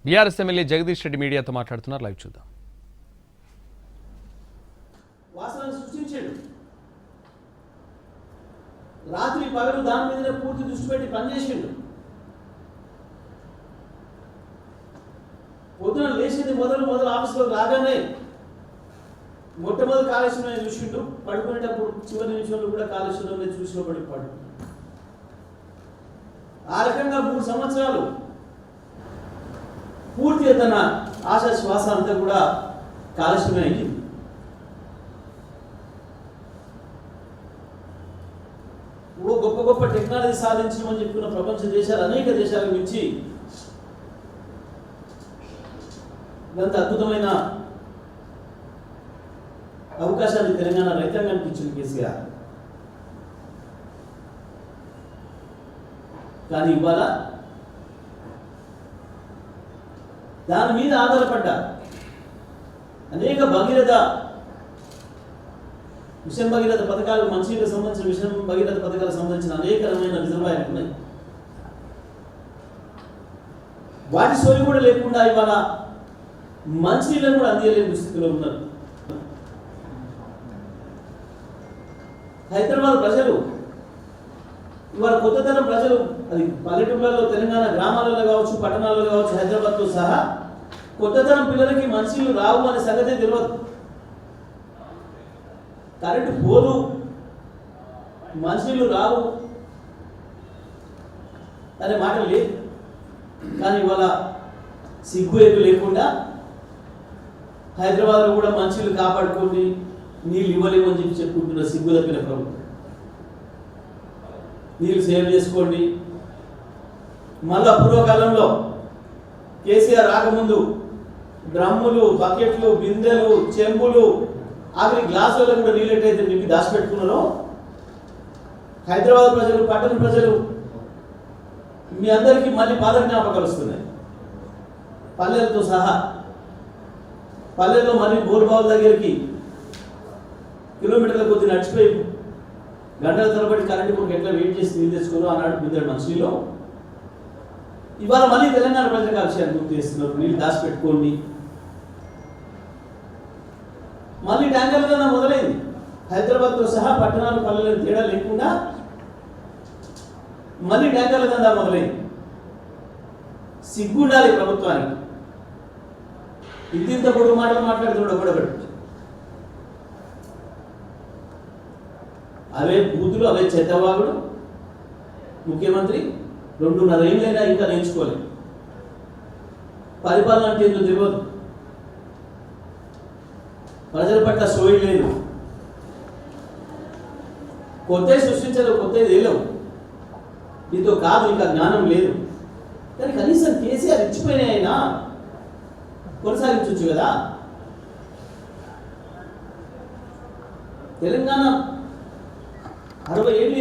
BRS MLA Jagadish Reddy మీడియాతో మాట్లాడుతున్నారు. Live చూద్దాం. వాసనను సృష్టించాడు. రాత్రి పగలు దాని మీదనే పూర్తి దృష్టి పెట్టి పనిచేసిండు. పొద్దున లేచింది మొదలు ఆఫీస్లోకి రాగానే మొట్టమొదటి కాళేశ్వరం చూసిండు. పడుకునేటప్పుడు చివరి నిమిషంలో కూడా కాళేశ్వరం చూసిలో పడు. ఆ రకంగా 3 సంవత్సరాలు పూర్తిగా తన ఆశా శ్వాస అంతా కూడా కాళేశ్వరం అయింది. గొప్ప గొప్ప టెక్నాలజీ సాధించమని చెప్పుకున్న ప్రపంచ దేశాలు అనేక దేశాల నుంచి ఇదంత అద్భుతమైన అవకాశాన్ని తెలంగాణ రైతాంగానికి ఇచ్చింది కేసీఆర్. కానీ ఇవాళ దాని మీద ఆధారపడ్డ అనేక మిషన్ భగీరథ పథకాలు, మంచినీళ్ళకు సంబంధించిన మిషన్ భగీరథ పథకాలకు సంబంధించిన అనేక రకమైన రిజర్వాయర్లు ఉన్నాయి. వాటి సోయి కూడా లేకుండా ఇవాళ మంచినీళ్ళను కూడా అందియలేని దుస్థితిలో ఉన్నారు. హైదరాబాద్ ప్రజలు ఇవాళ కొత్త తరం ప్రజలు, అది పల్లెటూళ్ళలో, తెలంగాణ గ్రామాలలో కావచ్చు, పట్టణాలలో కావచ్చు, హైదరాబాద్తో సహా కొత్త తరం పిల్లలకి మంచినీళ్ళు రావు అనే సంగతే తెలియదు. కరెంటు పోదు, మంచినీళ్ళు రావు అనే మాట లేదు. కానీ ఇవాళ సిగ్గు ఎగ్గు లేకుండా హైదరాబాద్లో కూడా మంచినీళ్ళు కాపాడుకోండి, నీళ్ళు ఇవ్వలేము అని చెప్పి చెప్పుకుంటున్న సిగ్గు తప్పిన ప్రభుత్వం. నీళ్ళు సేవ్ చేసుకోండి. మళ్ళా పూర్వకాలంలో కేసీఆర్ రాకముందు డ్రమ్ములు, బకెట్లు, బిందెలు, చెంబులు, ఆఖరి గ్లాసులలో కూడా నీళ్ళు ఎట్టయితే నింపి దాచిపెట్టుకున్నారో హైదరాబాద్ ప్రజలు, పట్టణ ప్రజలు మీ అందరికీ మళ్ళీ పాత జ్ఞాపకాలు వస్తున్నాయి. పల్లెలతో సహా పల్లెల్లో మళ్ళీ బోర్బావుల దగ్గరికి కిలోమీటర్ల కొద్ది నడిచిపోయి గంటల తరబడి కరెంటు కొరకు ఎట్లా వెయిట్ చేసి నీళ్ళు తెచ్చుకోరు ఆనాడు బిందెడు మంచినీళ్ళు. ఇవాళ మళ్ళీ తెలంగాణ ప్రజలకు ఆ విషయాన్ని గుర్తు చేస్తున్నారు. నీళ్ళు దాచిపెట్టుకోండి. మళ్ళీ ట్యాంకర్ల దందా మొదలైంది. హైదరాబాద్తో సహా పట్టణాలు, పల్లెలకు తేడా లేకుండా మళ్ళీ ట్యాంకర్ల దందా మొదలైంది. సిగ్గుండాలి ప్రభుత్వానికి. ఇంత పొడుగు మాటలు మాట్లాడుతున్నాడు ఒకడొకడు. అవే బూతులు, అవే చెత్తవాగుడు. ముఖ్యమంత్రి 2.5 ఏళ్ళైనా ఇంకా నేర్చుకోలేదు. పరిపాలన అంటే ఎందుకు తెలియదు. ప్రజల పట్ల సోయి లేదు. కొత్త సృష్టించదు, కొత్త ఏలేవు. దీంతో కాదు, ఇంకా జ్ఞానం లేదు. కానీ కనీసం కేసీఆర్ ఇచ్చిపోయినాయినా కొనసాగించవచ్చు కదా. తెలంగాణ 60 ఏళ్ళు